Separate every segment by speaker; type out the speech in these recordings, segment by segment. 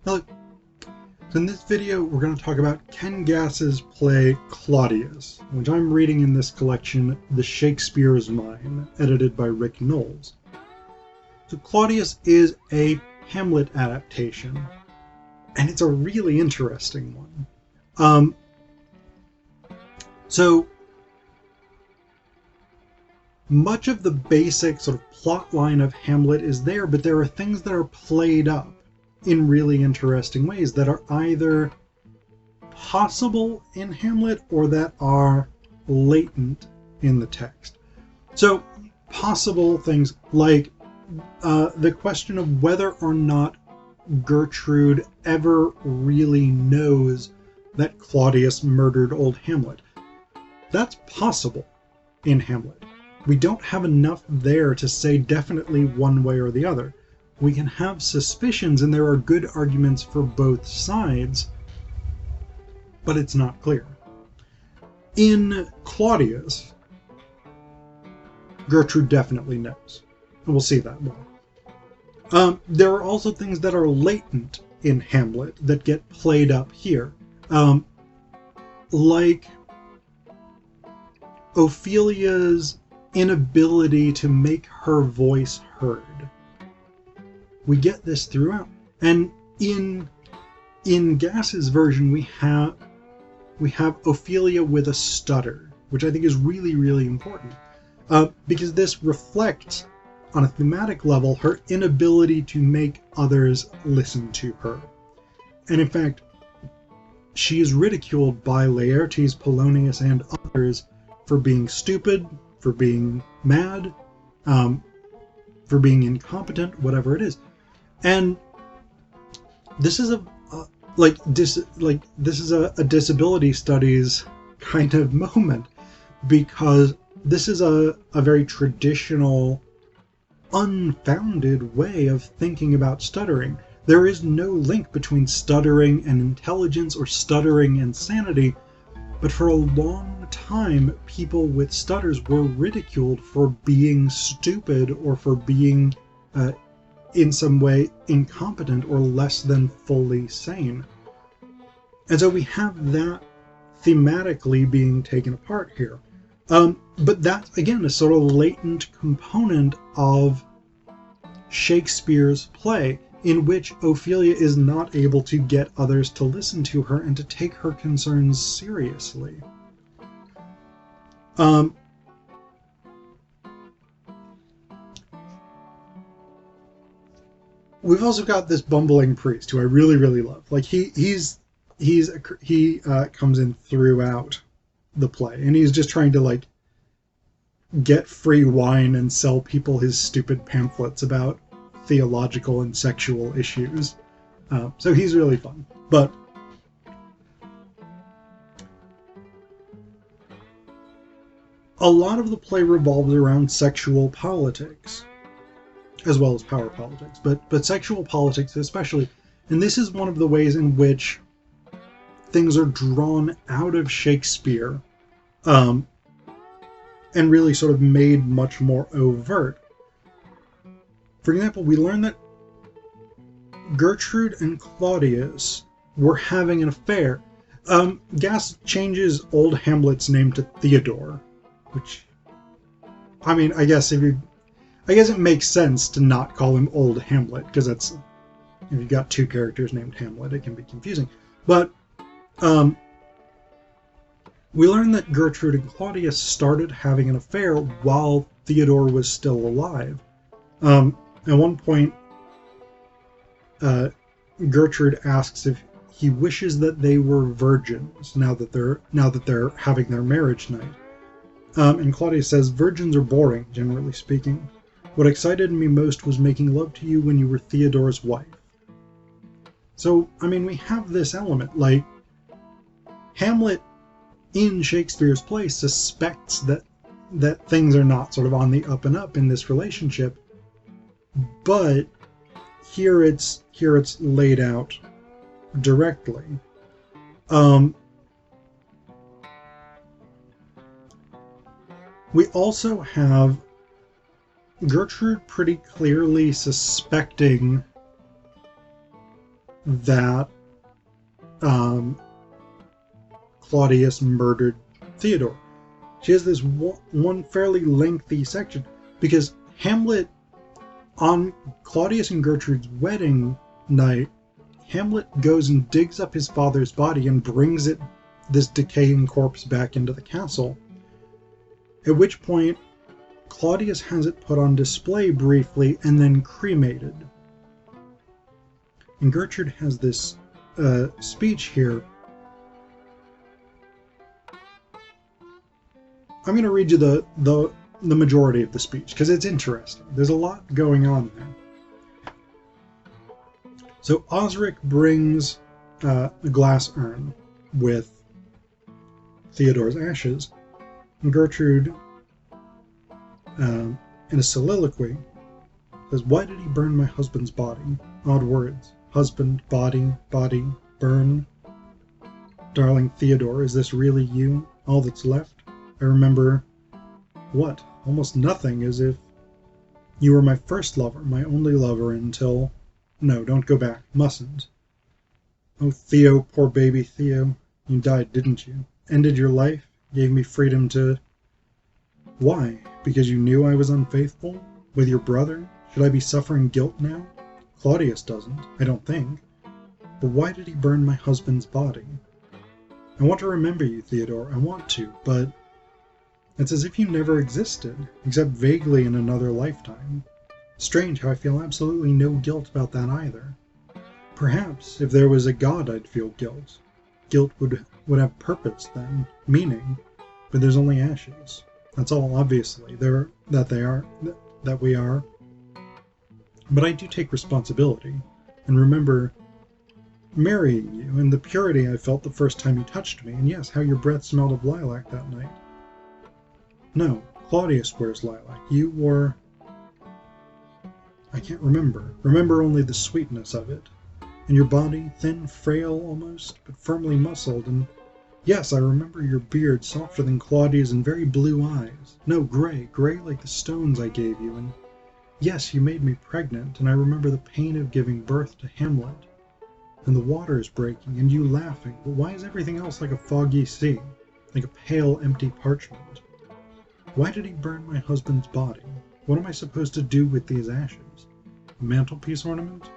Speaker 1: Hello. So in this video, we're going to talk about Ken Gass's play Claudius, which I'm reading in this collection, The Shakespeare's Mine, edited by Rick Knowles. So Claudius is a Hamlet adaptation, and it's a really interesting one. So much of the basic sort of plot line of Hamlet is there, but there are things that are played up in really interesting ways that are either possible in Hamlet or that are latent in the text. So possible things like the question of whether or not Gertrude ever really knows that Claudius murdered old Hamlet. That's possible in Hamlet. We don't have enough there to say definitely one way or the other. We can have suspicions, and there are good arguments for both sides, but it's not clear. In Claudius, Gertrude definitely knows, and we'll see that more. There are also things that are latent in Hamlet that get played up here, like Ophelia's inability to make her voice heard. We get this throughout, and in Gass's version we have Ophelia with a stutter, which I think is really, really important, because this reflects on a thematic level her inability to make others listen to her. And in fact, she is ridiculed by Laertes, Polonius, and others for being stupid, for being mad, for being incompetent, whatever it is. And this is a disability studies kind of moment, because this is a very traditional, unfounded way of thinking about stuttering. There is no link between stuttering and intelligence or stuttering and sanity, but for a long time, people with stutters were ridiculed for being stupid or for being in some way incompetent or less than fully sane. And so we have that thematically being taken apart here. But that's, again, a sort of latent component of Shakespeare's play, in which Ophelia is not able to get others to listen to her and to take her concerns seriously. We've also got this bumbling priest who I really, really love. Like he comes in throughout the play, and he's just trying to like get free wine and sell people his stupid pamphlets about theological and sexual issues. So he's really fun. But a lot of the play revolves around sexual politics, as well as power politics, but sexual politics especially. And this is one of the ways in which things are drawn out of Shakespeare, and really sort of made much more overt. For example, we learn that Gertrude and Claudius were having an affair. Gass changes old Hamlet's name to Theodore, which, I mean, I guess it makes sense to not call him Old Hamlet, because that's, if you've got two characters named Hamlet, it can be confusing. But we learn that Gertrude and Claudius started having an affair while Theodore was still alive. At one point, Gertrude asks if he wishes that they were virgins now that they're having their marriage night. And Claudius says, "Virgins are boring, generally speaking. What excited me most was making love to you when you were Theodore's wife." So, I mean, we have this element, like, Hamlet in Shakespeare's play suspects that things are not sort of on the up and up in this relationship, but here it's laid out directly. We also have Gertrude pretty clearly suspecting that Claudius murdered Theodore. She has this one fairly lengthy section because Hamlet, on Claudius and Gertrude's wedding night, Hamlet goes and digs up his father's body and brings this decaying corpse back into the castle. At which point, Claudius has it put on display briefly and then cremated. And Gertrude has this speech here. I'm going to read you the majority of the speech because it's interesting. There's a lot going on there. So Osric brings a glass urn with Theodore's ashes, and Gertrude, in a soliloquy, says, "Why did he burn my husband's body?" Odd words. Husband, body, burn. Darling Theodore, is this really you? All that's left? I remember, what? Almost nothing, as if you were my first lover, my only lover until... No, don't go back. Mustn't. Oh, Theo, poor baby Theo. You died, didn't you? Ended your life? Gave me freedom to... Why? Because you knew I was unfaithful? With your brother? Should I be suffering guilt now? Claudius doesn't, I don't think. But why did he burn my husband's body? I want to remember you, Theodore. I want to, but... It's as if you never existed, except vaguely in another lifetime. Strange how I feel absolutely no guilt about that either. Perhaps, if there was a god, I'd feel guilt. Guilt would have purpose then, meaning, but there's only ashes. That's all, obviously, that we are. But I do take responsibility, and remember marrying you, and the purity I felt the first time you touched me, and yes, how your breath smelled of lilac that night. No, Claudius wears lilac. You wore... I can't remember. Remember only the sweetness of it. And your body, thin, frail almost, but firmly muscled, and... Yes, I remember your beard, softer than Claudia's, and very blue eyes. No, gray like the stones I gave you, and... Yes, you made me pregnant, and I remember the pain of giving birth to Hamlet. And the waters breaking, and you laughing, but why is everything else like a foggy sea? Like a pale, empty parchment? Why did he burn my husband's body? What am I supposed to do with these ashes? A mantelpiece ornament?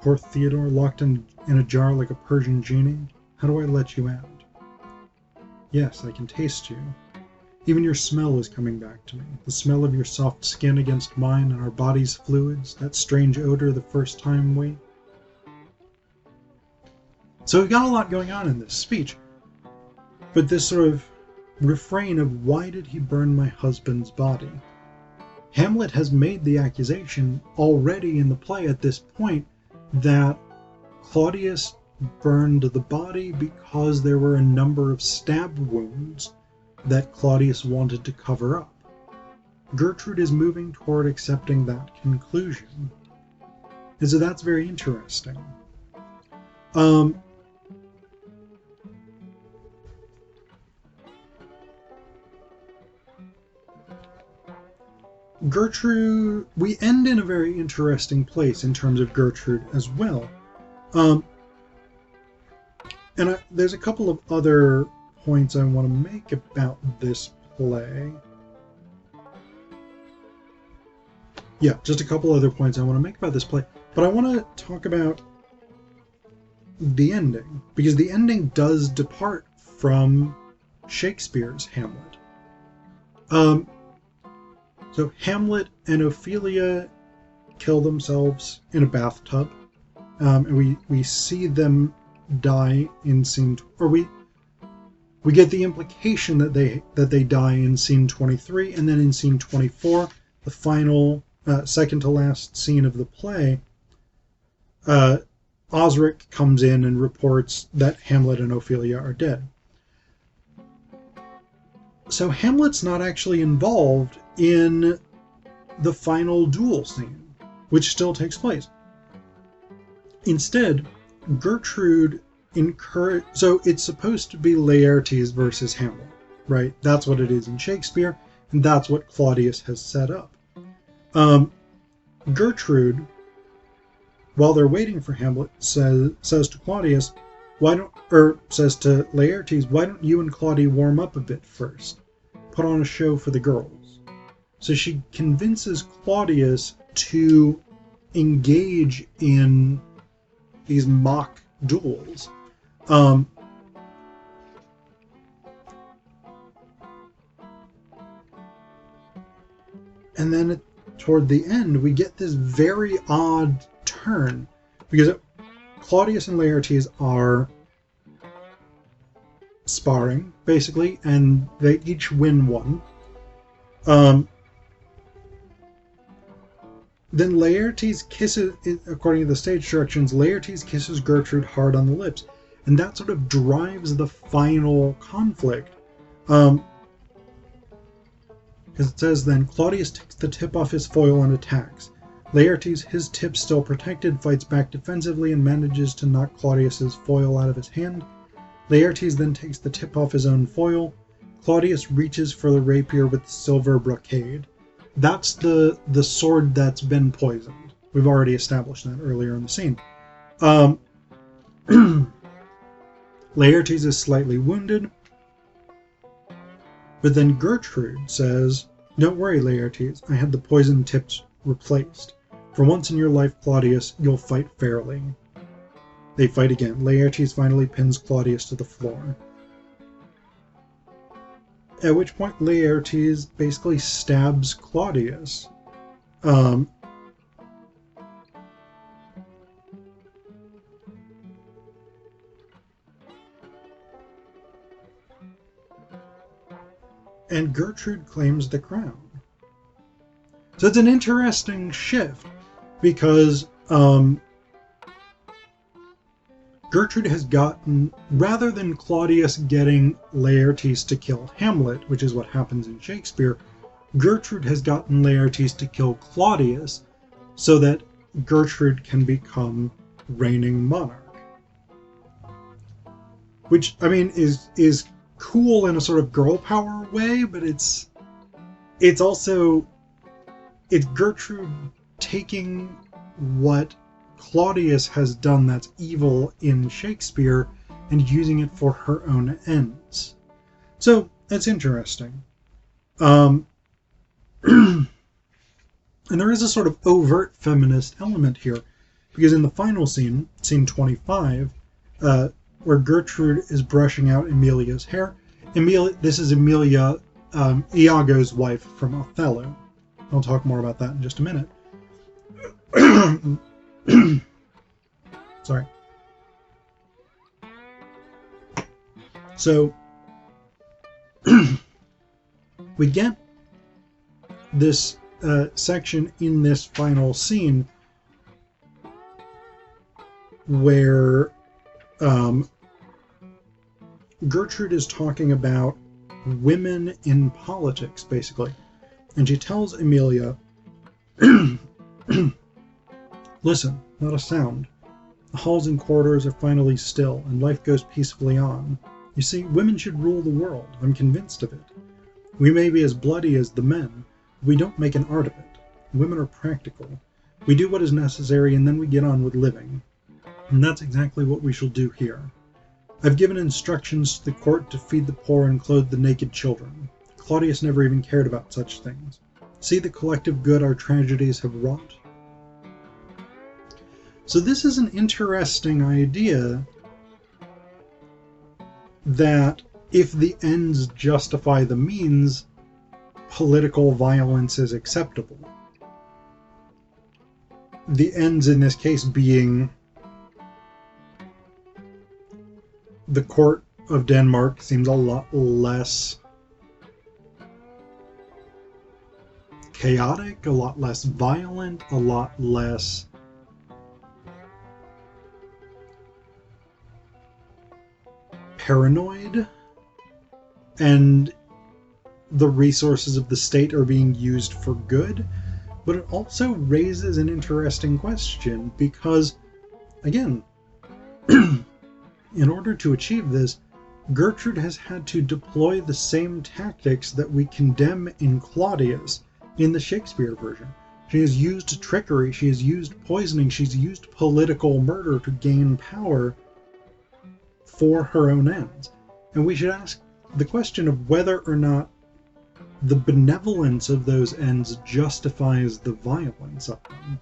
Speaker 1: Poor Theodore locked in a jar like a Persian genie? How do I let you out? Yes, I can taste you. Even your smell is coming back to me. The smell of your soft skin against mine and our body's fluids, that strange odor the first time we... So we've got a lot going on in this speech. But this sort of refrain of why did he burn my husband's body? Hamlet has made the accusation already in the play at this point that Claudius burned the body because there were a number of stab wounds that Claudius wanted to cover up. Gertrude is moving toward accepting that conclusion. And so that's very interesting. Gertrude, we end in a very interesting place in terms of Gertrude as well. There's a couple of other points I want to make about this play. Yeah, just a couple other points I want to make about this play. But I want to talk about the ending, because the ending does depart from Shakespeare's Hamlet. So Hamlet and Ophelia kill themselves in a bathtub, and we see them die in scene, or we get the implication that they die in scene 23, and then in scene 24, the final second to last scene of the play, Osric comes in and reports that Hamlet and Ophelia are dead. So Hamlet's not actually involved in the final duel scene, which still takes place. Instead, Gertrude so it's supposed to be Laertes versus Hamlet, right? That's what it is in Shakespeare, and that's what Claudius has set up. Gertrude while they're waiting for Hamlet, says to Claudius, says to Laertes, why don't you and Claudia warm up a bit first? Put on a show for the girls. So she convinces Claudius to engage in these mock duels. And then toward the end, we get this very odd turn, because Claudius and Laertes are sparring, basically, and they each win one. Then Laertes kisses, according to the stage directions, Laertes kisses Gertrude hard on the lips, and that sort of drives the final conflict. Because it says then, Claudius takes the tip off his foil and attacks. Laertes, his tip still protected, fights back defensively and manages to knock Claudius's foil out of his hand. Laertes then takes the tip off his own foil. Claudius reaches for the rapier with the silver brocade. That's the sword that's been poisoned. We've already established that earlier in the scene. Laertes is slightly wounded, but then Gertrude says, don't worry, Laertes, I had the poison tips replaced. For once in your life, Claudius, you'll fight fairly. They fight again. Laertes finally pins Claudius to the floor. At which point Laertes basically stabs Claudius. And Gertrude claims the crown. So it's an interesting shift, because Gertrude has gotten, rather than Claudius getting Laertes to kill Hamlet, which is what happens in Shakespeare, Gertrude has gotten Laertes to kill Claudius so that Gertrude can become reigning monarch. Which, I mean, is cool in a sort of girl power way, but it's Gertrude taking what Claudius has done that's evil in Shakespeare and using it for her own ends. So that's interesting. And there is a sort of overt feminist element here, because in the final scene, scene 25, where Gertrude is brushing out Emilia's hair, this is Emilia, Iago's wife from Othello. I'll talk more about that in just a minute. Sorry. So we get this section in this final scene where Gertrude is talking about women in politics, basically. And she tells Emilia, listen, not a sound. The halls and corridors are finally still, and life goes peacefully on. You see, women should rule the world. I'm convinced of it. We may be as bloody as the men, but we don't make an art of it. Women are practical. We do what is necessary, and then we get on with living. And that's exactly what we shall do here. I've given instructions to the court to feed the poor and clothe the naked children. Claudius never even cared about such things. See the collective good our tragedies have wrought? So this is an interesting idea that if the ends justify the means, political violence is acceptable. The ends in this case being the court of Denmark seems a lot less chaotic, a lot less violent, a lot less paranoid, and the resources of the state are being used for good. But it also raises an interesting question, because, again, in order to achieve this, Gertrude has had to deploy the same tactics that we condemn in Claudius in the Shakespeare version. She has used trickery, she has used poisoning, she's used political murder to gain power for her own ends. And we should ask the question of whether or not the benevolence of those ends justifies the violence of them.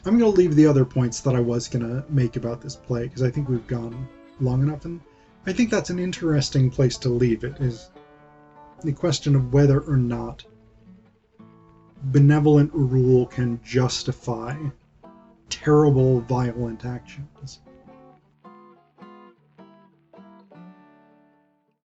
Speaker 1: I'm going to leave the other points that I was going to make about this play, because I think we've gone long enough, and I think that's an interesting place to leave it, is the question of whether or not benevolent rule can justify terrible, violent actions.